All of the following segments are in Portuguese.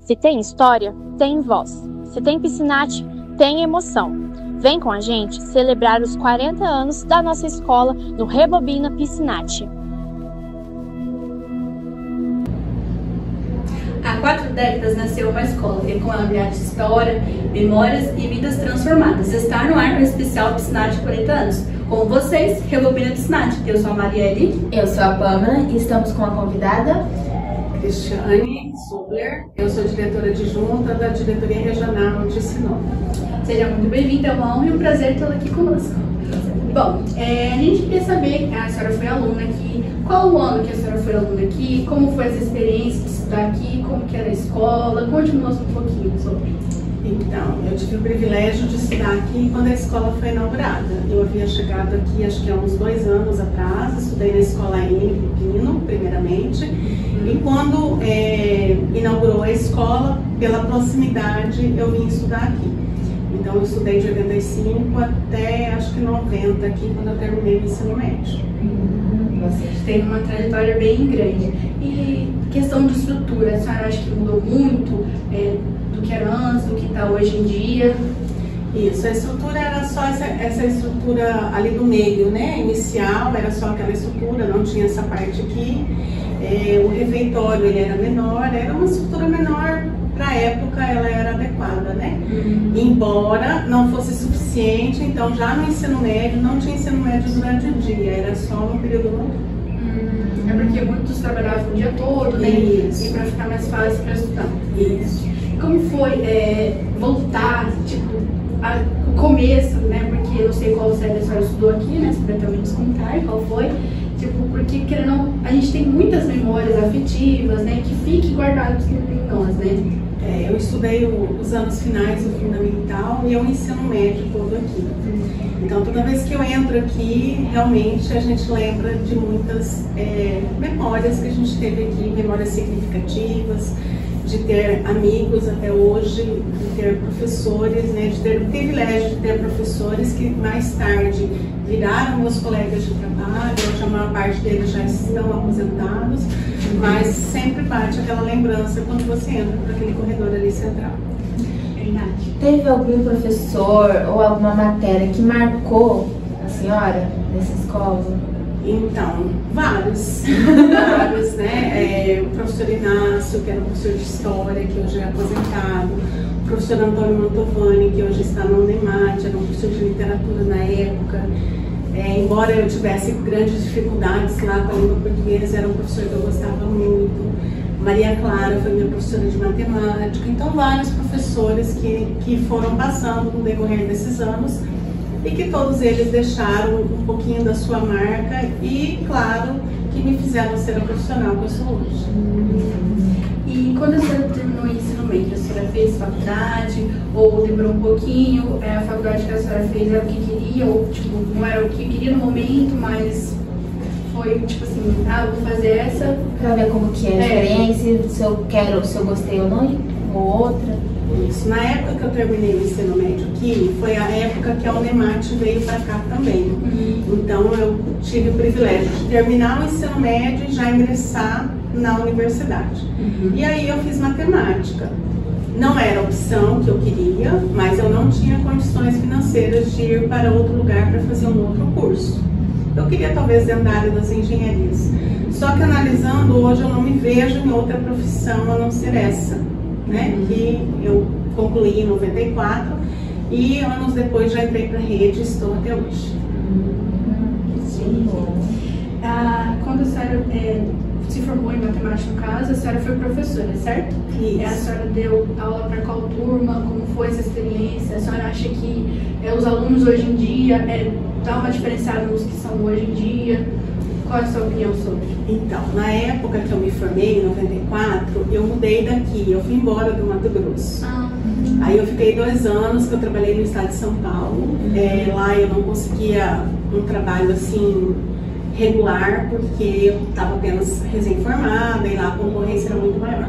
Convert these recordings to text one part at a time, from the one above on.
Se tem história, tem voz. Se tem Piscinati, tem emoção. Vem com a gente celebrar os 40 anos da nossa escola no Rebobina Piscinati. Há 4 décadas nasceu uma escola que com ela milhares de história, memórias e vidas transformadas. Está no ar com o especial Piscinati 40 anos. Com vocês, Rebobina Piscinati. Eu sou a Marielle. Eu sou a Pamela e estamos com a convidada Cristiane Subler. Eu sou diretora adjunta da Diretoria Regional de Sinop. Seja muito bem-vinda, é uma honra e um prazer tê-la aqui conosco. Bom, a gente queria saber, a senhora foi aluna aqui, qual o ano que a senhora foi aluna aqui, como foi essa experiência de estudar aqui, como que era a escola, conte-nos um pouquinho sobre. Então, eu tive o privilégio de estudar aqui quando a escola foi inaugurada. Eu havia chegado aqui, acho que há uns 2 anos atrás, estudei na escola em Pepino, primeiramente, e quando inaugurou a escola, pela proximidade, eu vim estudar aqui. Então, eu estudei de 85 até, acho que 90 aqui, quando eu terminei o ensino médio. Você tem uma trajetória bem grande. E questão de estrutura, a senhora acha que mudou muito do que era antes, do que está hoje em dia? Isso, a estrutura era só essa estrutura ali do meio, né? Inicial, era só aquela estrutura, não tinha essa parte aqui. O refeitório ele era menor, era uma estrutura menor. Para a época ela era adequada, né? Embora não fosse suficiente, então já no ensino médio, não tinha ensino médio durante o dia, era só no período noturno. É porque muitos trabalhavam o dia todo, né? Isso. E para ficar mais fácil para estudar. Isso. Como foi voltar, tipo, o começo, né? Porque eu não sei qual série a senhora estudou aqui, né? Você vai também nos contar qual foi. Tipo, porque querendo ou não, a gente tem muitas memórias afetivas, né? Que fiquem guardadas em nós, né? Eu estudei os anos finais do fundamental e o ensino médio todo aqui. Então, toda vez que eu entro aqui, realmente a gente lembra de muitas memórias que a gente teve aqui, memórias significativas, de ter amigos até hoje, de ter professores, né, de ter o privilégio de ter professores que mais tarde viraram meus colegas de trabalho, hoje a maior parte deles já estão aposentados, mas sempre bate aquela lembrança quando você entra por aquele corredor ali central. Verdade. Teve algum professor ou alguma matéria que marcou a senhora nessa escola? Então, vários, né? O professor Inácio, que era professor de História, que hoje é aposentado, o professor Antônio Mantovani, que hoje está no UNEMAT, era um professor de literatura na época. Embora eu tivesse grandes dificuldades lá com a língua portuguesa, era um professor que eu gostava muito. Maria Clara foi minha professora de matemática. Então, vários professores que foram passando no decorrer desses anos e que todos eles deixaram um pouquinho da sua marca e, claro, que me fizeram ser a profissional que eu sou hoje. E quando a senhora terminou o ensino médio, a senhora fez faculdade ou demorou um pouquinho? A faculdade que a senhora fez era o que queria ou tipo, não era o que queria no momento, mas foi tipo assim, vou fazer essa. Pra ver como que é a experiência, se eu gostei ou não, ou outra. Isso. Na época que eu terminei o ensino médio aqui, foi a época que a UNEMAT veio para cá também. Então eu tive o privilégio de terminar o ensino médio e já ingressar na universidade. E aí eu fiz matemática. Não era a opção que eu queria, mas eu não tinha condições financeiras de ir para outro lugar para fazer um outro curso. Eu queria talvez dentro da área das engenharias. Só que analisando, hoje eu não me vejo em outra profissão a não ser essa, né? Que eu concluí em 94 e anos depois já entrei para a rede e estou até hoje. Sim. Quando a senhora se formou em matemática, no caso, a senhora foi professora, certo? Isso. A senhora deu aula para qual turma? Como foi essa experiência? A senhora acha que os alunos hoje em dia dá uma diferenciada nos que são hoje em dia? Qual é a sua opinião sobre? Então, na época que eu me formei, em 94, eu mudei daqui, eu fui embora do Mato Grosso. Aí eu fiquei 2 anos que eu trabalhei no estado de São Paulo. Lá eu não conseguia um trabalho assim regular, porque eu estava apenas recém-formada e lá a concorrência era muito maior.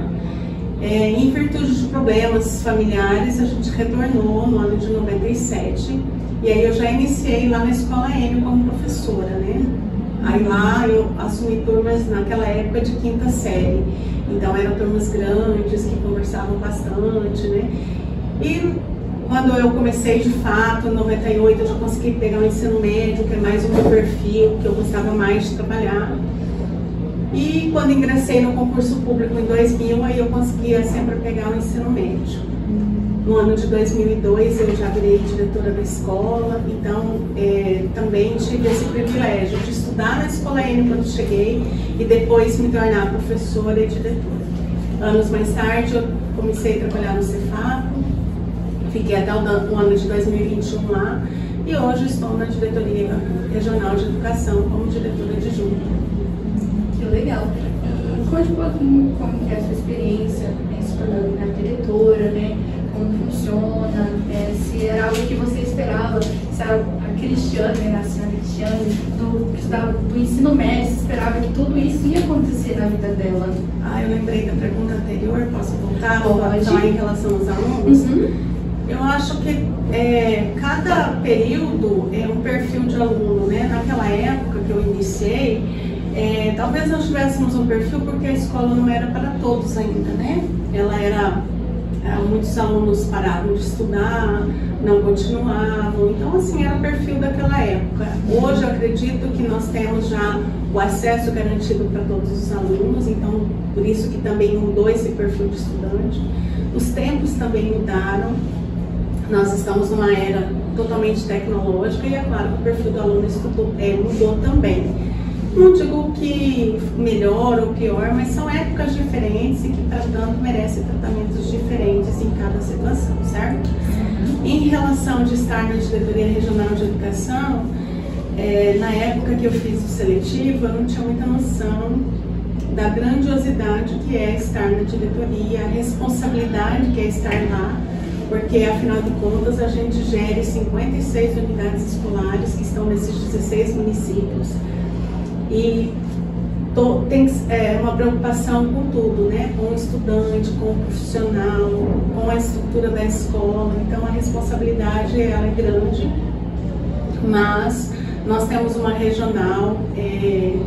Em virtude de problemas familiares, a gente retornou no ano de 97 e aí eu já iniciei lá na Escola Enio como professora, né? Aí lá eu assumi turmas naquela época de 5ª série. Então eram turmas grandes que conversavam bastante, né? E quando eu comecei de fato, em 98, eu já consegui pegar o ensino médio, que é mais o meu perfil, que eu gostava mais de trabalhar. E quando ingressei no concurso público em 2000, aí eu conseguia sempre pegar o ensino médio. No ano de 2002 eu já virei diretora da escola, então também tive esse privilégio de estudar na Escola N quando cheguei e depois me tornar professora e diretora. Anos mais tarde eu comecei a trabalhar no Cefapo, fiquei até o ano de 2021 lá e hoje estou na Diretoria Regional de Educação como diretora adjunta. Que legal. Conte um pouquinho como é a sua experiência se tornando na diretora, né? Como funciona, se era algo que você esperava, se era a Cristiane, né, a senhora Cristiane, do ensino médio, se esperava que tudo isso ia acontecer na vida dela. Eu lembrei da pergunta anterior, posso voltar? Pode. Falar em relação aos alunos? Uhum. Eu acho que cada período é um perfil de aluno, né? Naquela época que eu iniciei, talvez nós tivéssemos um perfil porque a escola não era para todos ainda, né? Ela era... muitos alunos paravam de estudar, não continuavam, então assim, era o perfil daquela época. Hoje eu acredito que nós temos já o acesso garantido para todos os alunos, então por isso que também mudou esse perfil de estudante. Os tempos também mudaram, nós estamos numa era totalmente tecnológica e é claro que o perfil do aluno mudou também. Não digo que melhor ou pior, mas são épocas diferentes e que, portanto, merecem tratamentos diferentes em cada situação, certo? Em relação de estar na Diretoria Regional de Educação, na época que eu fiz o seletivo, eu não tinha muita noção da grandiosidade que é estar na diretoria, a responsabilidade que é estar lá, porque, afinal de contas, a gente gere 56 unidades escolares que estão nesses 16 municípios. E tem uma preocupação com tudo, né? Com o estudante, com o profissional, com a estrutura da escola. Então a responsabilidade ela é grande, mas nós temos uma regional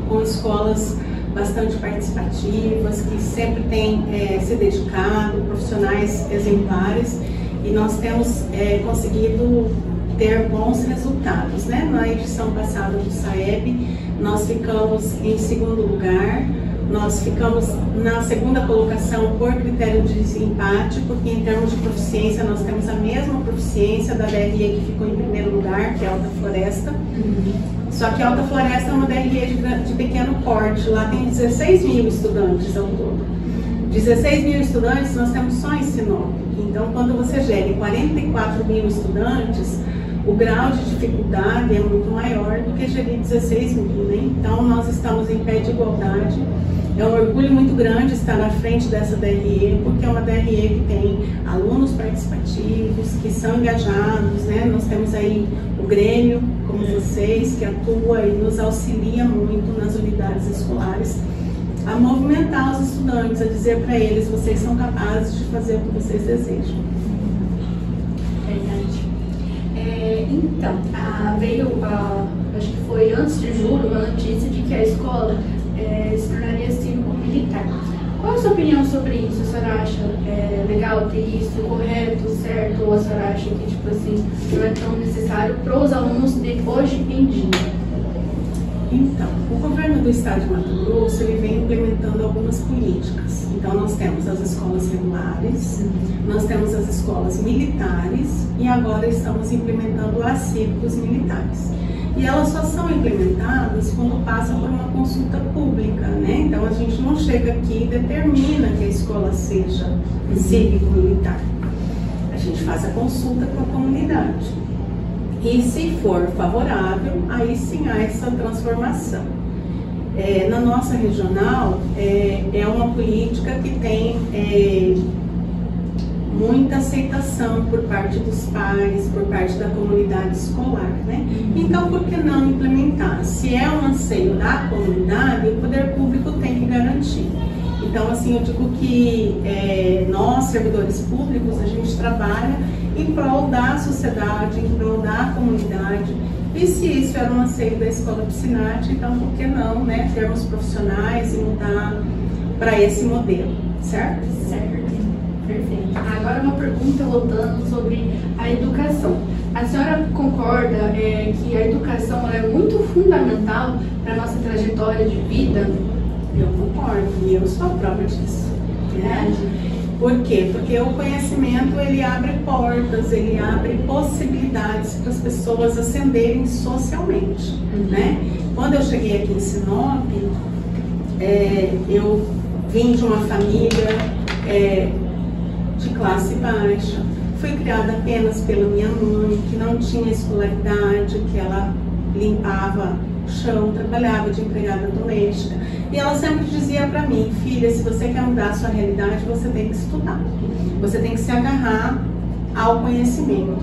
com escolas bastante participativas, que sempre têm se dedicado, profissionais exemplares, e nós temos conseguido ter bons resultados, né? Na edição passada do SAEB, nós ficamos em segundo lugar, nós ficamos na segunda colocação por critério de desempate, porque em termos de proficiência nós temos a mesma proficiência da DRE que ficou em primeiro lugar, que é a Alta Floresta. Só que a Alta Floresta é uma DRE de pequeno porte, lá tem 16 mil estudantes ao todo. 16 mil estudantes nós temos só em Sinop. Então, quando você gere 44 mil estudantes, o grau de dificuldade é muito maior do que gerir 16 mil, né? Então, nós estamos em pé de igualdade. É um orgulho muito grande estar na frente dessa DRE, porque é uma DRE que tem alunos participativos, que são engajados, né? Nós temos aí o Grêmio, como vocês, que atua e nos auxilia muito nas unidades escolares, a movimentar os estudantes, a dizer para eles, vocês são capazes de fazer o que vocês desejam. Verdade. Então, veio, acho que foi antes de julho, uma notícia de que a escola se tornaria cívico-militar. Qual a sua opinião sobre isso? A senhora acha legal ter isso, correto, certo? Ou a senhora acha que, tipo assim, não é tão necessário para os alunos de hoje em dia? Então, o governo do estado de Mato Grosso ele vem implementando algumas políticas. Então, nós temos as escolas regulares, nós temos as escolas militares e agora estamos implementando as cívicos militares. E elas só são implementadas quando passam por uma consulta pública, né? Então, a gente não chega aqui e determina que a escola seja cívico-militar. A gente faz a consulta com a comunidade. E se for favorável, aí sim há essa transformação. Na nossa regional, é uma política que tem muita aceitação por parte dos pais, por parte da comunidade escolar, né? Então, por que não implementar? Se é um anseio da comunidade, o poder público tem que garantir. Então, assim, eu digo que nós, servidores públicos, a gente trabalha em prol da sociedade, em prol da comunidade. E se isso era um anseio da escola Piscinati, então por que não, né, termos profissionais e mudar para esse modelo? certo? Certo. Perfeito. Agora uma pergunta voltando sobre a educação. A senhora concorda que a educação ela é muito fundamental para a nossa trajetória de vida? Eu concordo, e eu sou a prova disso. Verdade. Por quê? Porque o conhecimento, ele abre portas, ele abre possibilidades para as pessoas ascenderem socialmente, né? Quando eu cheguei aqui em Sinop, eu vim de uma família de classe baixa, fui criada apenas pela minha mãe, que não tinha escolaridade, que ela limpava o chão, trabalhava de empregada doméstica. E ela sempre dizia para mim: filha, se você quer mudar a sua realidade, você tem que estudar. Você tem que se agarrar ao conhecimento.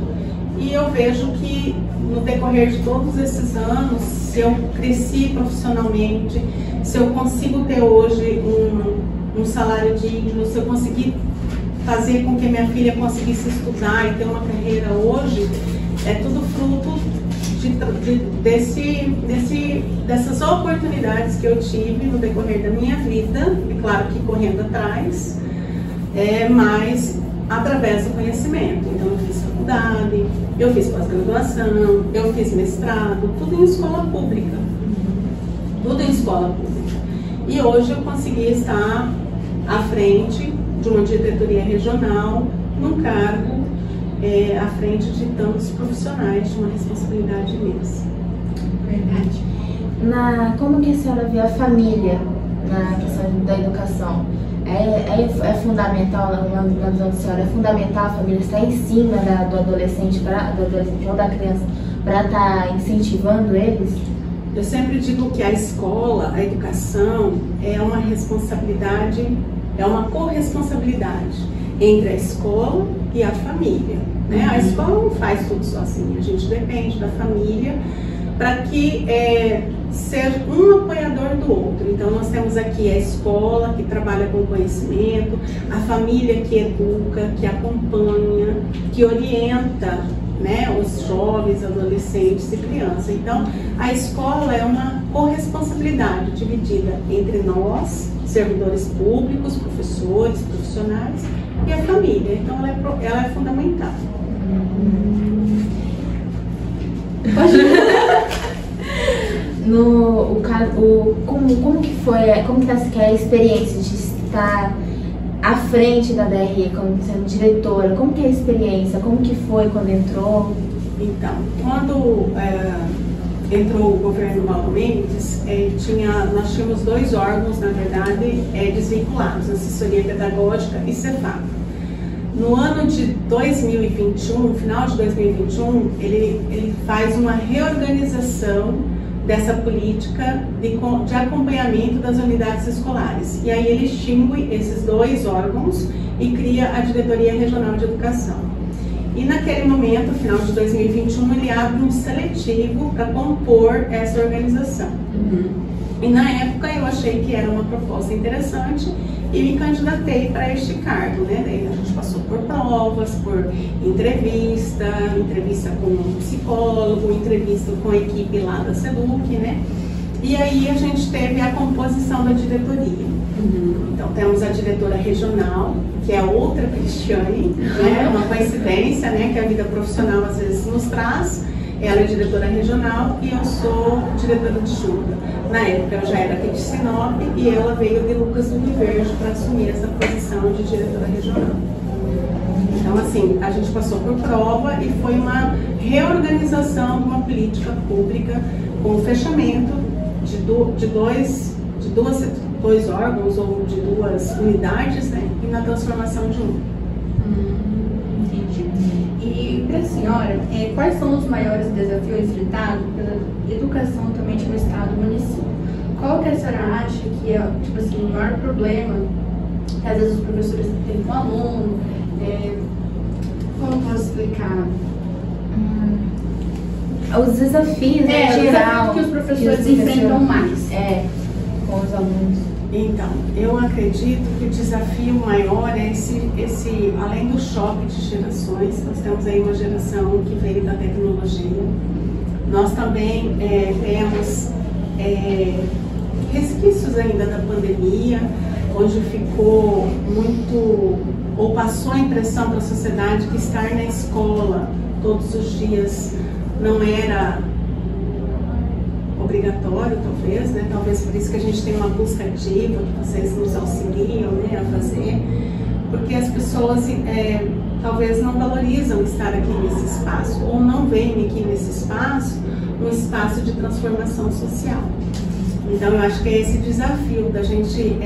E eu vejo que no decorrer de todos esses anos, se eu cresci profissionalmente, se eu consigo ter hoje um salário digno, se eu conseguir fazer com que minha filha conseguisse estudar e ter uma carreira hoje, é tudo fruto dessas oportunidades que eu tive no decorrer da minha vida, e claro que correndo atrás, mas através do conhecimento. Então eu fiz faculdade, eu fiz pós-graduação, eu fiz mestrado, tudo em escola pública. Tudo em escola pública. E hoje eu consegui estar à frente de uma diretoria regional, num cargo à frente de tantos profissionais, de uma responsabilidade imensa. Verdade. Como que a senhora vê a família na questão da educação? É fundamental, na visão da senhora, é fundamental a família estar em cima do adolescente ou da criança para estar incentivando eles? Eu sempre digo que a escola, a educação, é uma responsabilidade, é uma corresponsabilidade entre a escola e a família, né? A escola não faz tudo sozinha, a gente depende da família para que seja um apoiador do outro. Então nós temos aqui a escola, que trabalha com conhecimento, a família que educa, que acompanha, que orienta, né, os jovens, adolescentes e crianças. Então a escola é uma corresponsabilidade dividida entre nós, servidores públicos, professores, profissionais, e a família. Então ela é fundamental. Como que é a experiência de estar à frente da DRE, como sendo diretora? Como que é a experiência? Como que foi quando entrou? Então, quando entrou o governo Mauro Mendes, nós tínhamos dois órgãos, na verdade, desvinculados, Assessoria Pedagógica e Cefap. No ano de 2021, final de 2021, ele faz uma reorganização dessa política de acompanhamento das unidades escolares. E aí ele extingue esses dois órgãos e cria a Diretoria Regional de Educação. E naquele momento, final de 2021, ele abre um seletivo para compor essa organização. E na época eu achei que era uma proposta interessante e me candidatei para este cargo, né? Daí a gente passou por provas, por entrevista com um psicólogo, entrevista com a equipe lá da SEDUC, né? E aí a gente teve a composição da diretoria. Então temos a diretora regional, que é outra Cristiane, né? Uma coincidência, né? Que a vida profissional às vezes nos traz. Ela é diretora regional e eu sou diretora de junta. Na época eu já era aqui de Sinop e ela veio de Lucas do Rio Verde para assumir essa posição de diretora regional. Então assim, a gente passou por prova e foi uma reorganização de uma política pública com o fechamento de dois órgãos ou de duas unidades, né? E na transformação de um. E para a senhora, quais são os maiores desafios enfrentados pela educação atualmente no estado do município? Qual que a senhora acha que é, tipo assim, o maior problema que às vezes os professores têm com o aluno? Como posso explicar? Os desafios em geral que os professores enfrentam mais. Com os alunos. Então, eu acredito que o desafio maior é esse além do choque de gerações. Nós temos aí uma geração que veio da tecnologia. Nós também temos resquícios ainda da pandemia, hoje ficou muito, ou passou a impressão para a sociedade que estar na escola todos os dias não era obrigatório, talvez, né? Talvez por isso que a gente tem uma busca ativa, que vocês nos auxiliam, né, a fazer, porque as pessoas talvez não valorizam estar aqui nesse espaço, ou não veem aqui nesse espaço um espaço de transformação social. Então eu acho que é esse desafio da gente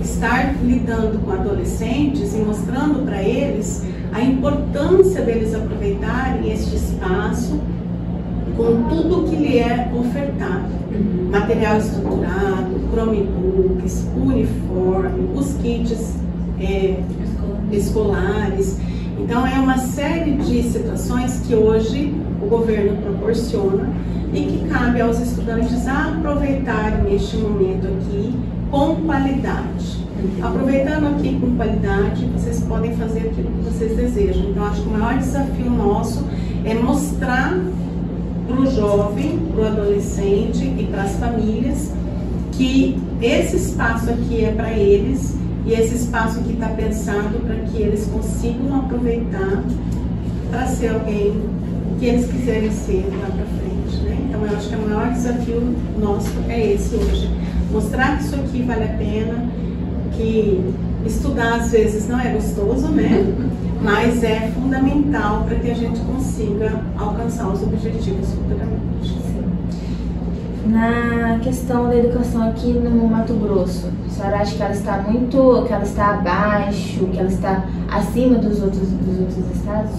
estar lidando com adolescentes e mostrando para eles a importância deles aproveitarem este espaço com tudo que lhe é ofertado. Material estruturado, Chromebooks, uniforme, os kits escolares. Então é uma série de situações que hoje o governo proporciona e que cabe aos estudantes aproveitarem este momento aqui com qualidade. Aproveitando aqui com qualidade, vocês podem fazer aquilo que vocês desejam. Então acho que o maior desafio nosso é mostrar para o jovem, para o adolescente e para as famílias que esse espaço aqui é para eles e esse espaço aqui está pensado para que eles consigam aproveitar para ser alguém que eles quiserem ser lá para frente, né? Então eu acho que o maior desafio nosso é esse hoje, mostrar que isso aqui vale a pena, que estudar às vezes não é gostoso, né? Mas é fundamental para que a gente consiga alcançar os objetivos futuramente. Na questão da educação aqui no Mato Grosso, a senhora acha que ela está abaixo, que ela está acima dos outros estados?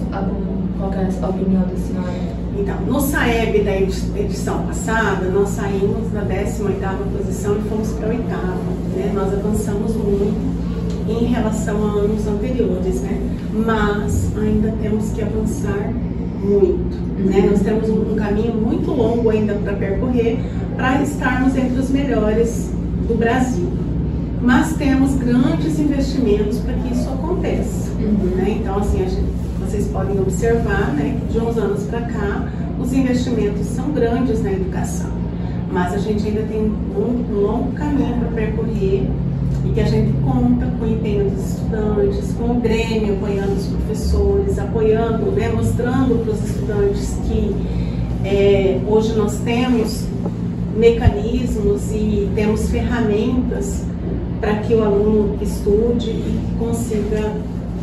Qual é a opinião da senhora? Então, no SAEB da edição passada, nós saímos na 18ª posição e fomos para a 8ª, né? Nós avançamos muito em relação a anos anteriores, né? Mas ainda temos que avançar muito, né? Nós temos um caminho muito longo ainda para percorrer para estarmos entre os melhores do Brasil. Mas temos grandes investimentos para que isso aconteça, né? Então, assim, vocês podem observar, né, que de uns anos para cá os investimentos são grandes na educação, mas a gente ainda tem um longo caminho para percorrer e que a gente conta com o empenho dos estudantes, com o Grêmio apoiando os professores, apoiando, né, mostrando para os estudantes que hoje nós temos mecanismos e temos ferramentas para que o aluno estude e consiga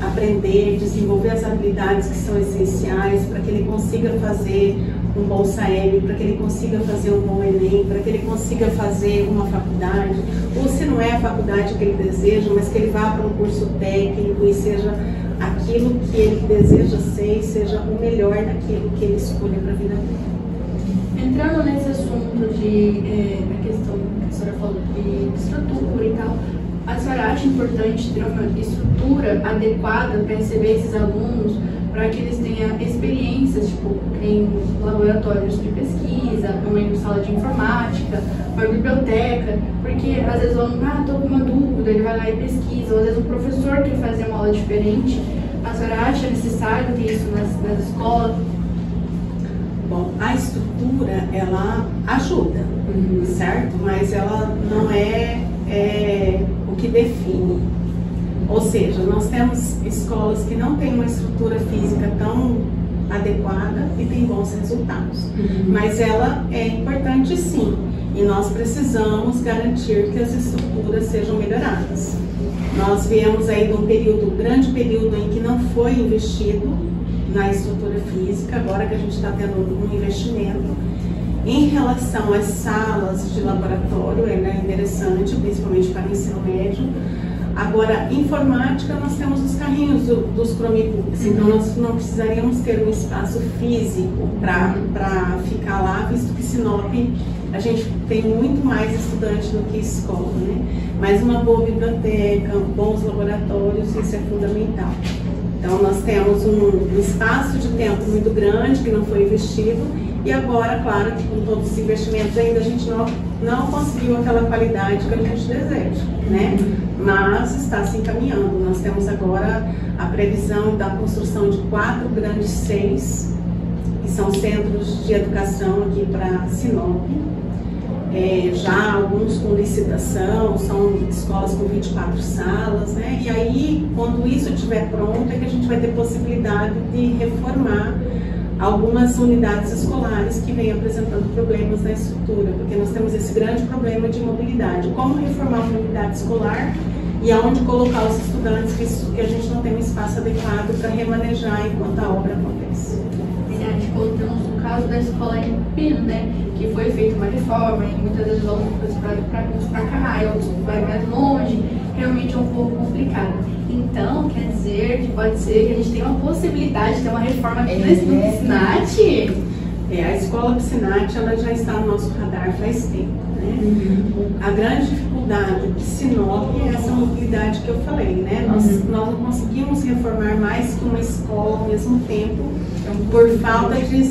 aprender, desenvolver as habilidades que são essenciais para que ele consiga fazer um bom SAEB, para que ele consiga fazer um bom Enem, para que ele consiga fazer uma faculdade, ou se não é a faculdade que ele deseja, mas que ele vá para um curso técnico e seja aquilo que ele deseja ser e seja o melhor daquilo que ele escolhe para a vida dele. Entrando nesse assunto a questão que a senhora falou de estrutura e tal, a senhora acha importante ter uma estrutura adequada para receber esses alunos, para que eles tenham experiências, tipo, em laboratórios de pesquisa, uma sala de informática, uma biblioteca, porque às vezes o aluno, estou com uma dúvida, ele vai lá e pesquisa, ou às vezes o professor quer fazer uma aula diferente. A senhora acha necessário ter isso nas escolas? Bom, a estrutura, ela ajuda, certo? Mas ela não é o que define. Ou seja, nós temos escolas que não têm uma estrutura física tão adequada e têm bons resultados. Mas ela é importante sim, e nós precisamos garantir que as estruturas sejam melhoradas. Nós viemos aí de um grande período em que não foi investido na estrutura física, agora que a gente está tendo um investimento. Em relação às salas de laboratório, ela é interessante, principalmente para o ensino médio. Agora, informática, nós temos os carrinhos dos Chromebooks, então nós não precisaríamos ter um espaço físico para ficar lá, visto que Sinop, a gente tem muito mais estudantes do que escola, né? Mas uma boa biblioteca, bons laboratórios, isso é fundamental. Então, nós temos um espaço de tempo muito grande que não foi investido e agora, claro, que com todos os investimentos ainda a gente não conseguiu aquela qualidade que a gente deseja, né? Mas está se encaminhando. Nós temos agora a previsão da construção de 4 grandes CEIs, que são centros de educação aqui para Sinop. já alguns com licitação, são escolas com 24 salas, né? E aí, quando isso estiver pronto, é que a gente vai ter possibilidade de reformar algumas unidades escolares que vêm apresentando problemas na estrutura, porque nós temos esse grande problema de mobilidade. Como reformar uma unidade escolar e aonde colocar os estudantes, que a gente não tem um espaço adequado para remanejar enquanto a obra acontece. Verdade, contamos o caso da escola em Pino, né, que foi feita uma reforma e muitas vezes os alunos para cá, e outros vai mais longe, realmente é um pouco complicado. Então, quer dizer que pode ser que a gente tenha uma possibilidade de ter uma reforma aqui no Piscinati? A escola Piscinati, ela já está no nosso radar faz tempo, né? A grande dificuldade de Sinop é essa mobilidade que eu falei, né? Nós não conseguimos reformar mais que uma escola ao mesmo tempo, por falta de,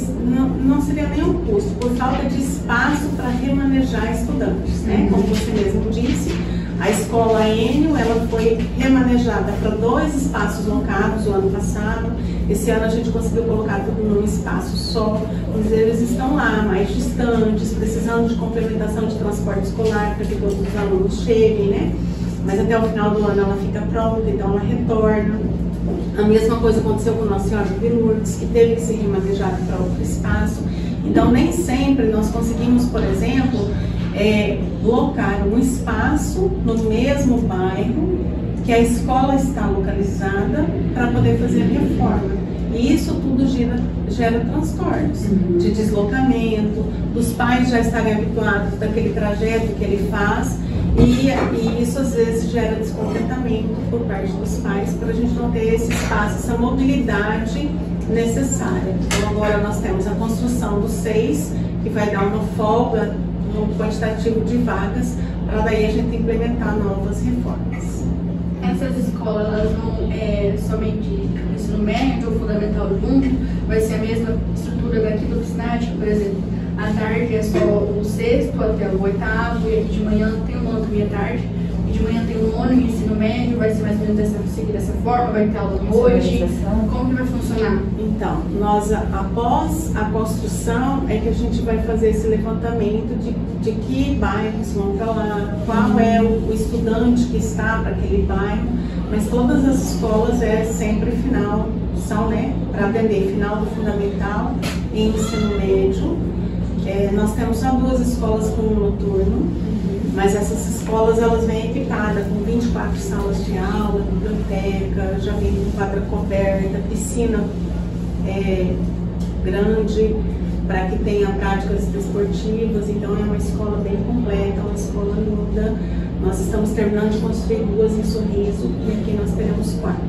não seria nem um custo, por falta de espaço para remanejar estudantes, né? Como você mesmo disse, a escola Enio, ela foi remanejada para 2 espaços locados o ano passado. Esse ano a gente conseguiu colocar tudo num espaço só, mas eles estão lá, mais distantes, precisando de complementação de transporte escolar para que todos os alunos cheguem, né? Mas até o final do ano ela fica pronta, então ela retorna. A mesma coisa aconteceu com Nossa Senhora de Lourdes, que teve que ser remanejada para outro espaço. Então, nem sempre nós conseguimos, por exemplo, locar um espaço no mesmo bairro que a escola está localizada para poder fazer a reforma. E isso tudo gera transtornos de deslocamento, dos pais já estarem habituados daquele trajeto que ele faz, e isso às vezes gera descontentamento por parte dos pais, para a gente não ter esse espaço, essa mobilidade necessária. Então agora nós temos a construção do 6, que vai dar uma folga no quantitativo de vagas, para daí a gente implementar novas reformas. Essas escolas, elas vão somente ensino médio ou fundamental junto? Vai ser a mesma estrutura daqui do Piscinati, por exemplo? À tarde é só o 6º até o 8º, e aqui de manhã tem o 9º e à tarde, e de manhã tem o 9º e ensino médio, vai ser mais ou menos seguir dessa forma, vai ter aula à noite, como que vai funcionar? Então, nós após a construção é que a gente vai fazer esse levantamento de que bairros vão para lá, qual é o estudante que está para aquele bairro, mas todas as escolas sempre final, são, né, para atender final do fundamental e ensino médio. Nós temos só 2 escolas com noturno, mas essas escolas elas vêm equipadas com 24 salas de aula, biblioteca, já vem com quadra coberta, piscina grande para que tenha práticas desportivas. Então é uma escola bem completa, uma escola linda. Nós estamos terminando de construir 2 em Sorriso e aqui nós teremos 4.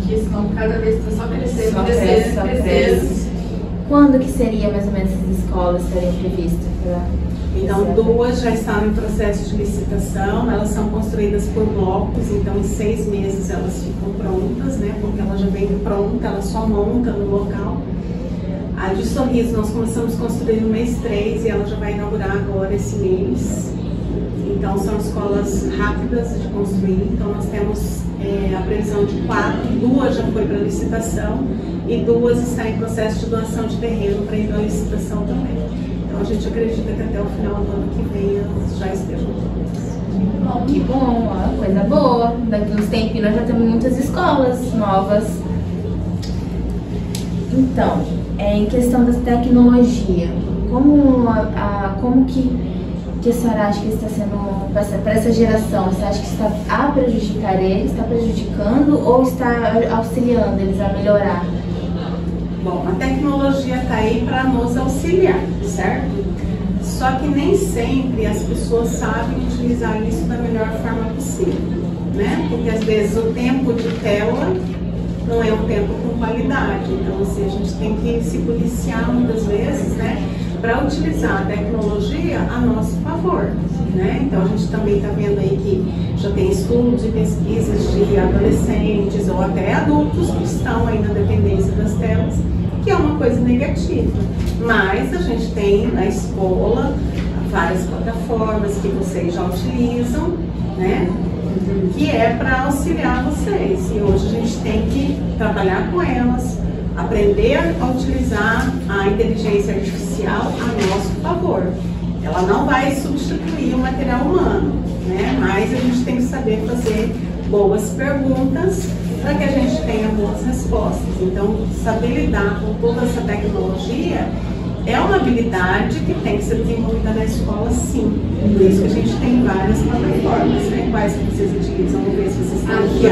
Que estão cada vez só crescendo. Quando que seria mais ou menos essas escolas estariam previstas? Então 2 já estão em processo de licitação, elas são construídas por blocos, então em 6 meses elas ficam prontas, né? Porque ela já vem pronta, ela só monta no local. A de Sorriso nós começamos a construir no mês 3 e ela já vai inaugurar agora esse mês. Então são escolas rápidas de construir, então nós temos a previsão de 4, 2 já foi para licitação e 2 estão em processo de doação de terreno para ir para licitação também. Então a gente acredita que até o final do ano que vem elas já estejam prontas. Que bom, ó, coisa boa. Daqui uns tempinhos nós já temos muitas escolas novas. Então, em questão da tecnologia, como que a senhora acha que está sendo para essa geração? Você acha que está a prejudicar eles, está prejudicando ou está auxiliando eles a melhorar? Bom, a tecnologia está aí para nos auxiliar, certo? Só que nem sempre as pessoas sabem utilizar isso da melhor forma possível, né? Porque às vezes o tempo de tela não é um tempo com qualidade, então assim, a gente tem que se policiar muitas vezes, né? Para utilizar a tecnologia a nosso favor, né? Então a gente também está vendo aí que já tem estudos e pesquisas de adolescentes ou até adultos que estão aí na dependência das telas, que é uma coisa negativa. Mas a gente tem na escola várias plataformas que vocês já utilizam, né? Que é para auxiliar vocês. E hoje a gente tem que trabalhar com elas, aprender a utilizar a inteligência artificial a nosso favor. Ela não vai substituir o material humano, né? Mas a gente tem que saber fazer boas perguntas para que a gente tenha boas respostas. Então, saber lidar com toda essa tecnologia é uma habilidade que tem que ser desenvolvida na escola, sim. Por isso que a gente tem várias plataformas, né? Quais que vocês utilizam? Vamos ver se vocês estão aqui.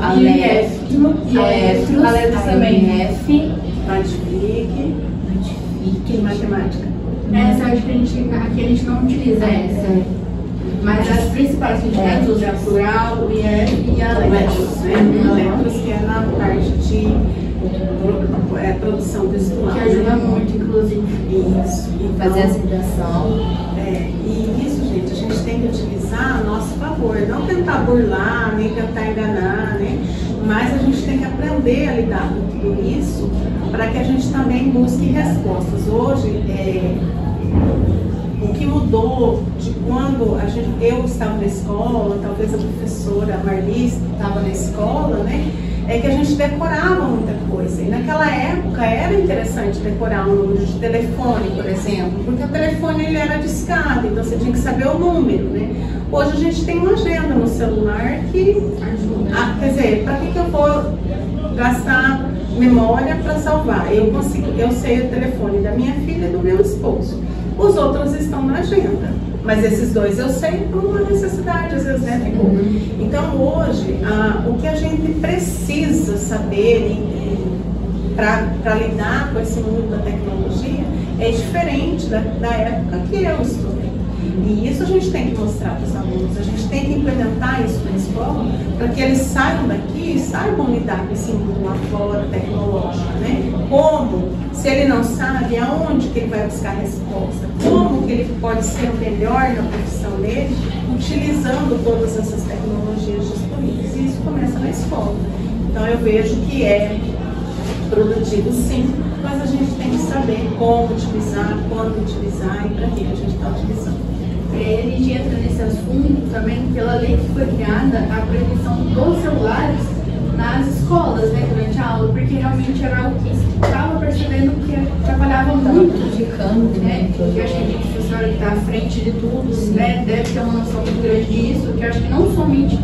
A Letros, a Letros também. Notifique e matemática. Essa acho que aqui a gente não utiliza essa. Mas as principais que a gente usa é a Plural, o IF e a Letros, né? A Letros, que é na parte de produção textual. Que ajuda muito, inclusive. Isso. Então, fazer a redação. E isso, gente, a gente tem que utilizar a nosso favor. Não tentar burlar, nem tentar enganar, né? Mas a gente tem que aprender a lidar com tudo isso para que a gente também busque respostas. Hoje, o que mudou de quando eu estava na escola, talvez a professora Marlice estava na escola, né? É que a gente decorava muita coisa. E naquela época era interessante decorar um número de telefone, por exemplo, porque o telefone ele era discado, então você tinha que saber o número, né? Hoje a gente tem uma agenda no celular que ajuda. Quer dizer, para que eu vou gastar memória para salvar? Eu sei o telefone da minha filha e do meu esposo. Os outros estão na agenda. Mas esses dois eu sei por uma necessidade, às vezes, né? Então, hoje, o que a gente precisa saber para lidar com esse mundo da tecnologia é diferente da época que eu estudei. E isso a gente tem que mostrar para os alunos, a gente tem que implementar isso na escola para que eles saiam daqui e saibam lidar com esse mundo lá fora tecnológico, né? Como, se ele não sabe, aonde que ele vai buscar resposta, como que ele pode ser o melhor na profissão dele, utilizando todas essas tecnologias disponíveis. E isso começa na escola. Então eu vejo que é produtivo sim, mas a gente tem que saber como utilizar, quando utilizar e para que a gente está utilizando. A gente entra nesse assunto também pela lei que foi criada a proibição dos celulares nas escolas, né, durante a aula, porque realmente era algo que estava percebendo que atrapalhava muito, né? Eu acho que a gente, a senhora que está à frente de tudo, né, deve ter uma noção muito grande disso, que eu acho que não somente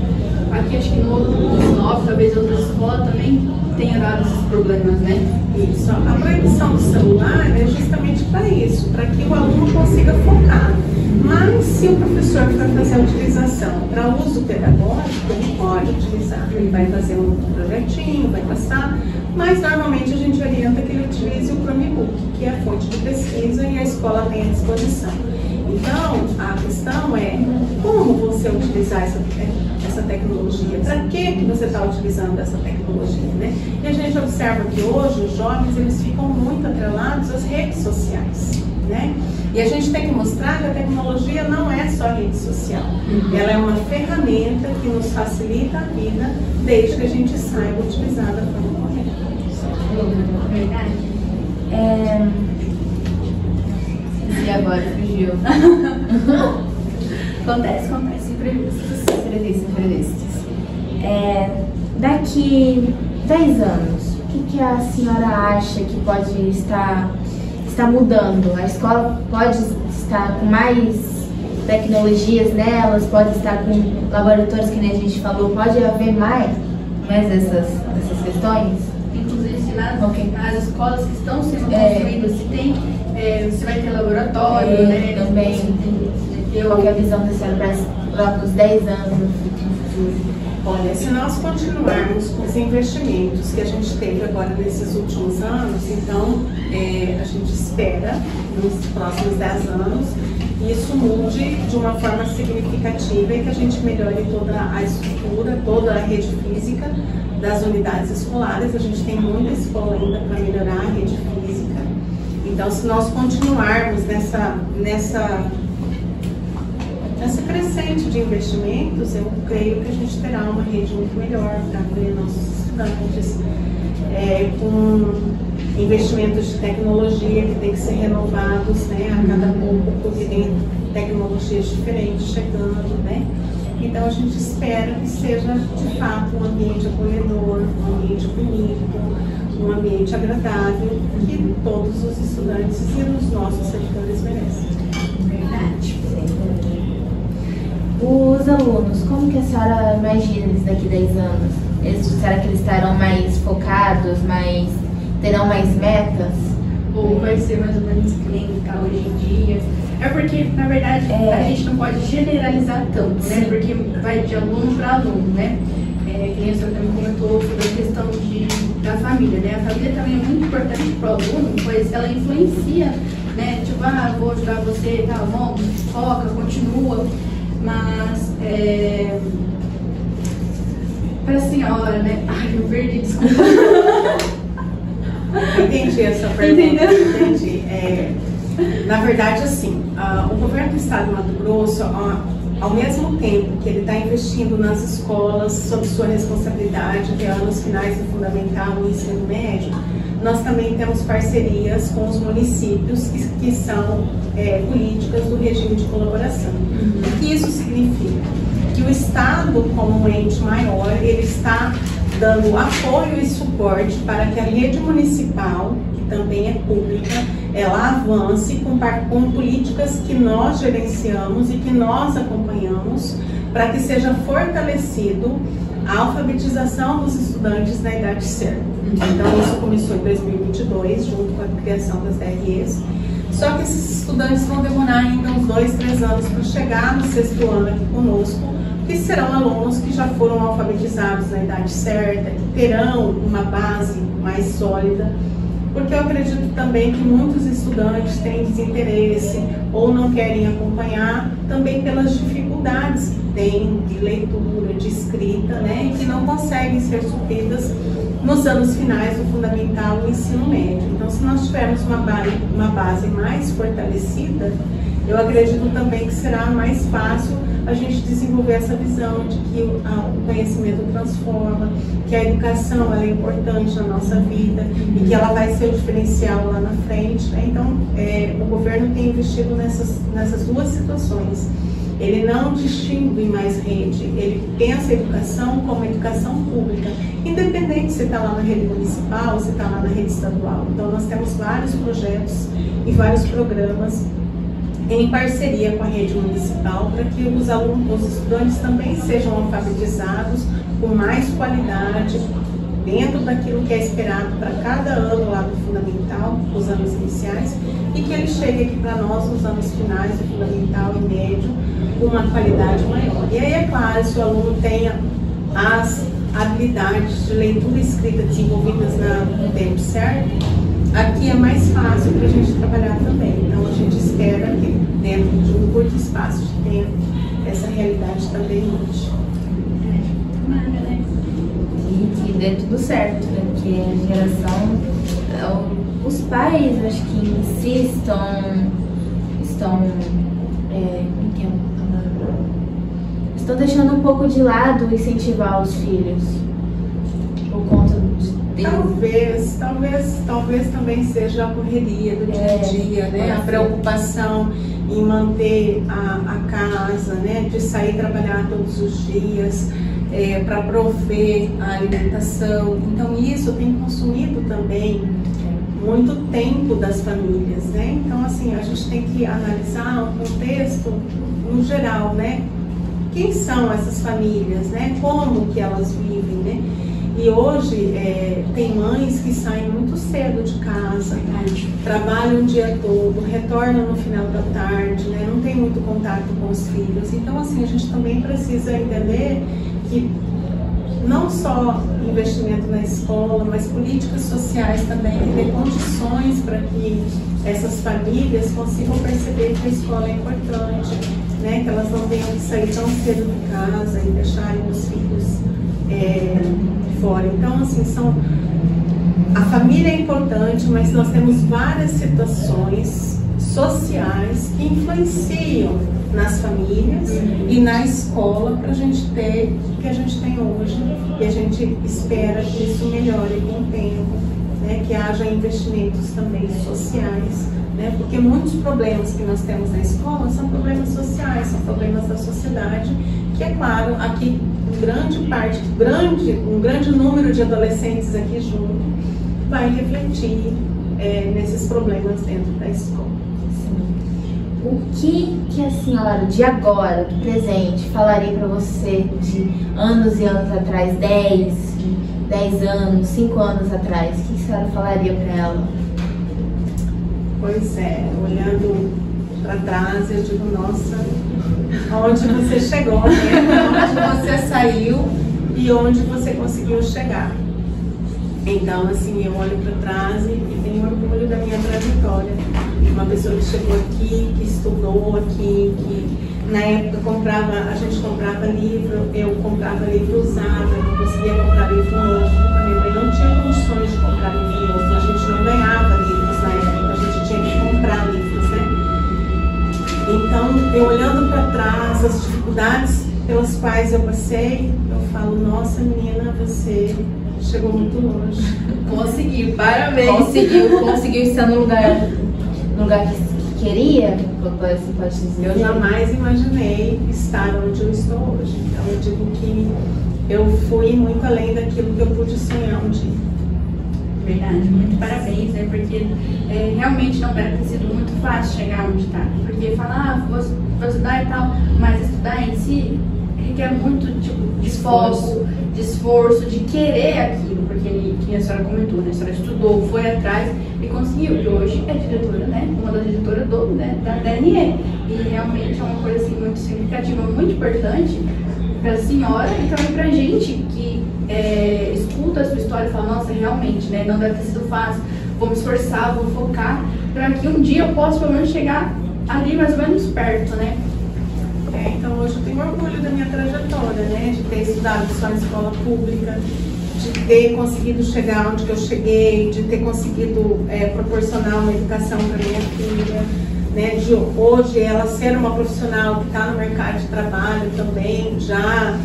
aqui, acho que no outro 9, talvez outras escolas também tenha dado esses problemas, né? Isso. A proibição do celular é justamente para isso, para que o aluno consiga focar. Mas se o professor for fazer a utilização para uso pedagógico, ele pode utilizar. Ele vai fazer um projetinho, vai passar, mas normalmente a gente orienta que ele utilize o Chromebook, que é a fonte de pesquisa e a escola tem à disposição. Então, a questão é como você utilizar essa tecnologia, para que você está utilizando essa tecnologia, né? E a gente observa que hoje os jovens eles ficam muito atrelados às redes sociais, né? E a gente tem que mostrar que a tecnologia não é só rede social, ela é uma ferramenta que nos facilita a vida desde que a gente saiba utilizar da forma correta. Verdade. E agora fugiu. Acontece, imprevistos. Daqui 10 anos, o que a senhora acha que pode estar mudando? A escola pode estar com mais tecnologias nelas, pode estar com laboratórios, que nem a gente falou, pode haver mais essas questões? Inclusive, nas escolas que estão sendo construídas, você vai ter laboratório, né? Também. Qual é a visão da senhora para os 10 anos no futuro? Olha, se nós continuarmos com os investimentos que a gente teve agora nesses últimos anos, então a gente espera, nos próximos 10 anos, isso mude de uma forma significativa e que a gente melhore toda a estrutura, toda a rede física das unidades escolares. A gente tem muita escola ainda para melhorar a rede física. Então, se nós continuarmos nessa crescente de investimentos, eu creio que a gente terá uma rede muito melhor para acolher nossos estudantes, com investimentos de tecnologia que tem que ser renovados, né, a cada pouco, porque tem tecnologias diferentes chegando, né? Então a gente espera que seja de fato um ambiente acolhedor, um ambiente bonito, um ambiente agradável que todos os estudantes e os nossos servidores merecem. Verdade. Os alunos, como que a senhora imagina eles daqui a 10 anos? Será que eles estarão mais focados, terão mais metas? Ou vai ser mais ou menos que nem está hoje em dia? É porque, na verdade, a gente não pode generalizar tanto, né? Porque vai de aluno para aluno, né? Que nem a senhora também comentou sobre a questão da família, né? A família também é muito importante para o aluno, pois ela influencia, né? Tipo, vou ajudar você, tá bom, foca, continua. Mas, para a senhora, né? Ai, eu perdi, desculpa. Entendi essa pergunta. Entendeu? Entendi. Na verdade, assim, o governo do estado de Mato Grosso, ao mesmo tempo que ele está investindo nas escolas sob sua responsabilidade, até anos finais do fundamental e ensino médio, nós também temos parcerias com os municípios que são políticas do regime de colaboração. O que isso significa? Que o Estado, como um ente maior, ele está dando apoio e suporte para que a rede municipal, que também é pública, ela avance com políticas que nós gerenciamos e que nós acompanhamos para que seja fortalecido a alfabetização dos estudantes na idade certa. Então, isso começou em 2022, junto com a criação das DREs. Só que esses estudantes vão demorar ainda uns 2, 3 anos para chegar no 6º ano aqui conosco, que serão alunos que já foram alfabetizados na idade certa, que terão uma base mais sólida, porque eu acredito também que muitos estudantes têm desinteresse ou não querem acompanhar, também pelas dificuldades que têm de leitura, de escrita, né, e que não conseguem ser supridas nos anos finais do fundamental e ensino médio. Então, se nós tivermos uma base mais fortalecida, eu acredito também que será mais fácil a gente desenvolver essa visão de que o conhecimento transforma, que a educação ela é importante na nossa vida e que ela vai ser o diferencial lá na frente, né? Então, o governo tem investido nessas duas situações. Ele não distingue mais rede, ele pensa a educação como educação pública, independente se está lá na rede municipal ou se está lá na rede estadual. Então, nós temos vários projetos e vários programas em parceria com a rede municipal para que os estudantes também sejam alfabetizados com mais qualidade, dentro daquilo que é esperado para cada ano lá do fundamental, os anos iniciais, e que ele chegue aqui para nós nos anos finais do fundamental e médio com uma qualidade maior. E aí, é claro, se o aluno tenha as habilidades de leitura e escrita desenvolvidas no tempo certo, aqui é mais fácil para a gente trabalhar também. Então, a gente espera que dentro de um curto espaço de tempo, essa realidade também mude. E dê tudo certo, né? Porque a geração, os pais, acho que em si estão deixando um pouco de lado incentivar os filhos por conta Talvez também seja a correria do dia a dia, né? A preocupação em manter a casa, né? De sair trabalhar todos os dias para prover a alimentação. Então isso tem consumido também muito tempo das famílias, né? Então assim, a gente tem que analisar o contexto no geral, né? Quem são essas famílias, né? Como que elas vivem, né? E hoje tem mães que saem muito cedo de casa, trabalham o dia todo, retornam no final da tarde, né? Não tem muito contato com os filhos. Então, assim, a gente também precisa entender que não só investimento na escola, mas políticas sociais também, que dê condições para que essas famílias consigam perceber que a escola é importante, né? Que elas não tenham que sair tão cedo de casa e deixarem os filhos fora. Então, assim, a família é importante, mas nós temos várias situações sociais que influenciam nas famílias e na escola para a gente ter o que a gente tem hoje. E a gente espera que isso melhore com o tempo, né? Que haja investimentos também sociais, né? Porque muitos problemas que nós temos na escola são problemas sociais, são problemas da sociedade, que é claro, aqui um grande número de adolescentes aqui junto vai refletir nesses problemas dentro da escola. Sim. o que a senhora de agora, do presente, falaria para você de anos e anos atrás, 10 anos, 5 anos atrás? O que a senhora falaria para ela? Pois é, olhando para trás, eu digo, nossa, onde você chegou, né? Onde você saiu e onde você conseguiu chegar. Então, assim, eu olho para trás e tenho orgulho da minha trajetória. Uma pessoa que chegou aqui, que estudou aqui, que na época a gente comprava livro, eu comprava livro usado, eu não conseguia comprar livro novo. A minha mãe não tinha condições de comprar livro novo, a gente não ganhava livros na época, a gente tinha que comprar livros, né? Então, eu olhando para trás, as dificuldades pelas quais eu passei, eu falo, nossa menina, você chegou muito longe. Conseguiu, parabéns. Conseguiu estar no lugar que queria, você pode dizer? Eu jamais imaginei estar onde eu estou hoje. Então eu digo que eu fui muito além daquilo que eu pude sonhar um dia. Verdade, muito parabéns, né? Porque realmente não deve ter sido muito fácil chegar onde está. Porque falar, vou estudar e tal, mas estudar em si requer muito de foco, de esforço, de querer aquilo, porque que a senhora comentou, né? A senhora estudou, foi atrás e conseguiu. E hoje é diretora, né? Uma das editoras da DNE. E realmente é uma coisa assim, muito significativa, muito importante para a senhora e também para a gente que escuta a sua história e fala, nossa, realmente, né? Não deve ter sido fácil, vou me esforçar, vou focar para que um dia eu possa pelo menos chegar ali mais ou menos perto, né? Então hoje eu tenho orgulho da minha trajetória, né? De ter estudado só em escola pública, de ter conseguido chegar onde que eu cheguei, de ter conseguido proporcionar uma educação para minha filha, né? De hoje ela ser uma profissional que está no mercado de trabalho também, já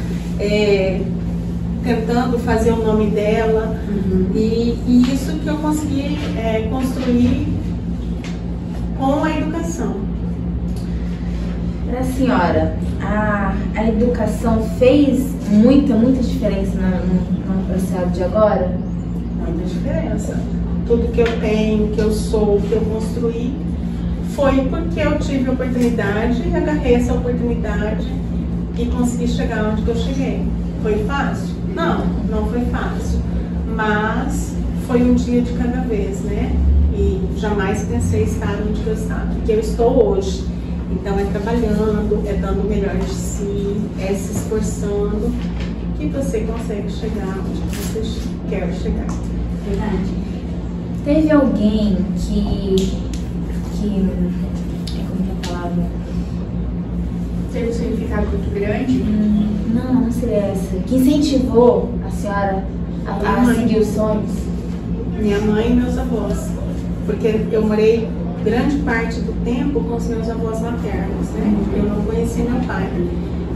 tentando fazer o nome dela. E isso que eu consegui construir com a educação. Para a senhora, a educação fez muita diferença no processo de agora? Muita diferença. Tudo que eu tenho, que eu sou, que eu construí, foi porque eu tive a oportunidade, agarrei essa oportunidade e consegui chegar onde eu cheguei. Foi fácil? Não foi fácil. Mas foi um dia de cada vez, né? E jamais pensei estar onde eu estava, porque eu estou hoje. Então é trabalhando, é dando o melhor de si, é se esforçando, que você consegue chegar onde você quer chegar. Verdade. Teve alguém que como é a palavra? Teve um significado muito grande? Não seria essa. Que incentivou a senhora a seguir os sonhos? Minha mãe e meus avós. Porque eu morei grande parte do tempo com os meus avós maternos, né? Eu não conhecia meu pai.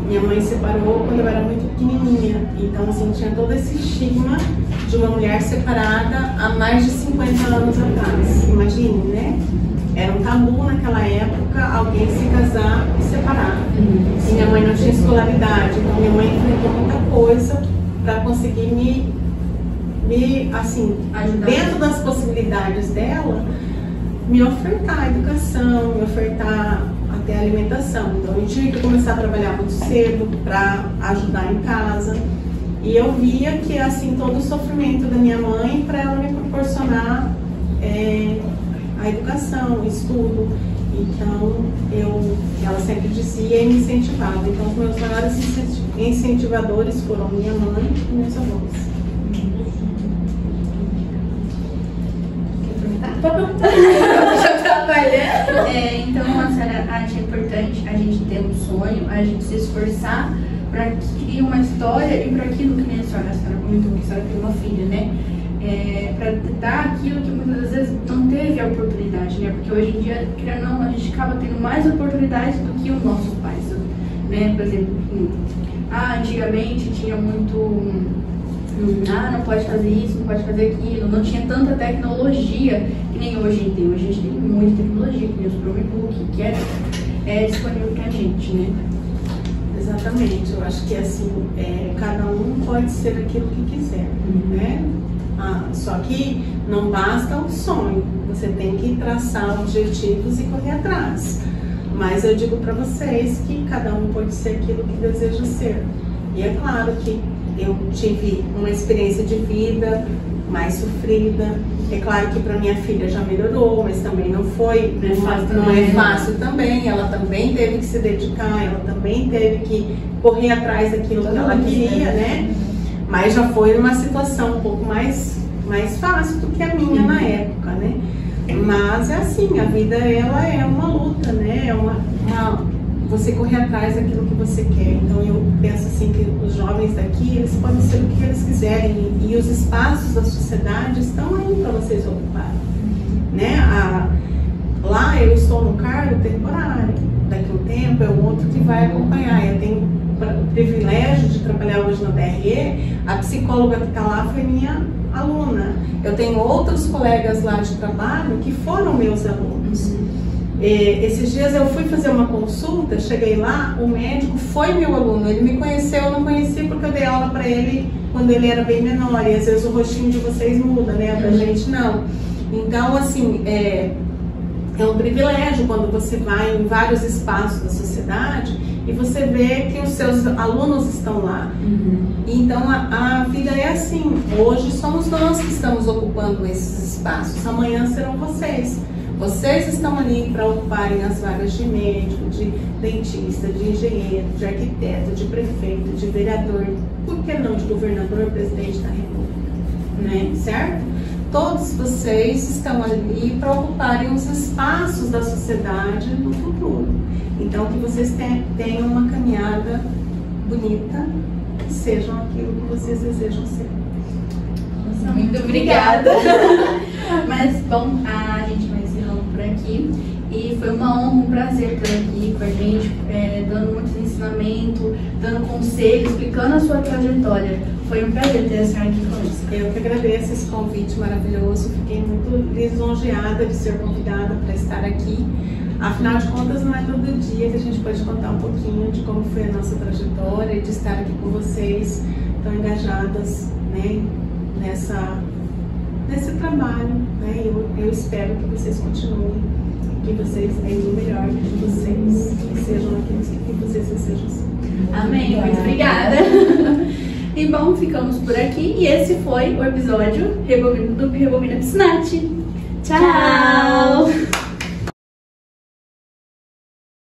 Minha mãe separou quando eu era muito pequenininha. Então, assim, tinha todo esse estigma de uma mulher separada há mais de 50 anos atrás. Imagine, né? Era um tabu naquela época alguém se casar e separar. E minha mãe não tinha escolaridade. Então, minha mãe enfrentou muita coisa para conseguir me assim, dentro das possibilidades dela, me ofertar a educação, me ofertar até a alimentação. Então eu tive que começar a trabalhar muito cedo para ajudar em casa. E eu via que assim todo o sofrimento da minha mãe para ela me proporcionar a educação, o estudo. Então ela sempre dizia e me incentivava. Então os meus maiores incentivadores foram minha mãe e meus avós. Então, a senhora acha importante a gente ter um sonho, a gente se esforçar para criar uma história e para aquilo que nem a senhora comentou, que a senhora tem uma filha, né? Para dar aquilo que muitas das vezes não teve a oportunidade, né? Porque hoje em dia, querendo ou não, a gente acaba tendo mais oportunidades do que os nossos pais, né? Por exemplo, antigamente tinha muito... não pode fazer isso, não pode fazer aquilo, não tinha tanta tecnologia que nem hoje tem. Hoje a gente tem muita tecnologia, que nem os Chromebook, que é disponível pra gente, né? Exatamente, eu acho que assim, cada um pode ser aquilo que quiser, né? Só que não basta o sonho, você tem que traçar objetivos e correr atrás. Mas eu digo para vocês que cada um pode ser aquilo que deseja ser. E é claro que eu tive uma experiência de vida mais sofrida. É claro que para minha filha já melhorou, mas também não é fácil também. Ela também teve que se dedicar, ela também teve que correr atrás daquilo que ela queria, né? Mas já foi uma situação um pouco mais fácil do que a minha na época, né? Mas é assim, a vida ela é uma luta, né? Você correr atrás daquilo que você quer. Então eu penso assim que os jovens daqui, eles podem ser o que eles quiserem e os espaços da sociedade estão aí para vocês ocuparem, né? Lá eu estou no cargo temporário, daqui a um tempo é um outro que vai acompanhar. Eu tenho o privilégio de trabalhar hoje na DRE, a psicóloga que está lá foi minha aluna. Eu tenho outros colegas lá de trabalho que foram meus alunos. Esses dias eu fui fazer uma consulta, cheguei lá, o médico foi meu aluno, ele me conheceu, eu não conheci porque eu dei aula para ele quando ele era bem menor, e às vezes o rostinho de vocês muda, né, da gente não. Então, assim, é um privilégio quando você vai em vários espaços da sociedade e você vê que os seus alunos estão lá. Então, a vida é assim, hoje somos nós que estamos ocupando esses espaços, amanhã serão vocês. Vocês estão ali para ocuparem as vagas de médico, de dentista, de engenheiro, de arquiteto, de prefeito, de vereador, por que não de governador, presidente da república, né? Certo? Todos vocês estão ali para ocuparem os espaços da sociedade no futuro. Então, que vocês tenham uma caminhada bonita, que sejam aquilo que vocês desejam ser. Muito obrigada. Mas, bom, a gente vai encerrando por aqui. E foi uma honra, um prazer ter aqui com a gente, dando muito ensinamento, dando conselho, explicando a sua trajetória. Foi um prazer ter a senhora aqui conosco. Eu que agradeço esse convite maravilhoso. Fiquei muito lisonjeada de ser convidada para estar aqui. Afinal de contas, não é todo dia que a gente pode contar um pouquinho de como foi a nossa trajetória e de estar aqui com vocês tão engajadas, né, nesse trabalho, né? Eu espero que vocês continuem, que vocês deem o melhor de vocês, que sejam aqueles que vocês desejam. Amém, muito obrigada. E bom, ficamos por aqui e esse foi o episódio do Rebobina Piscinati. Tchau!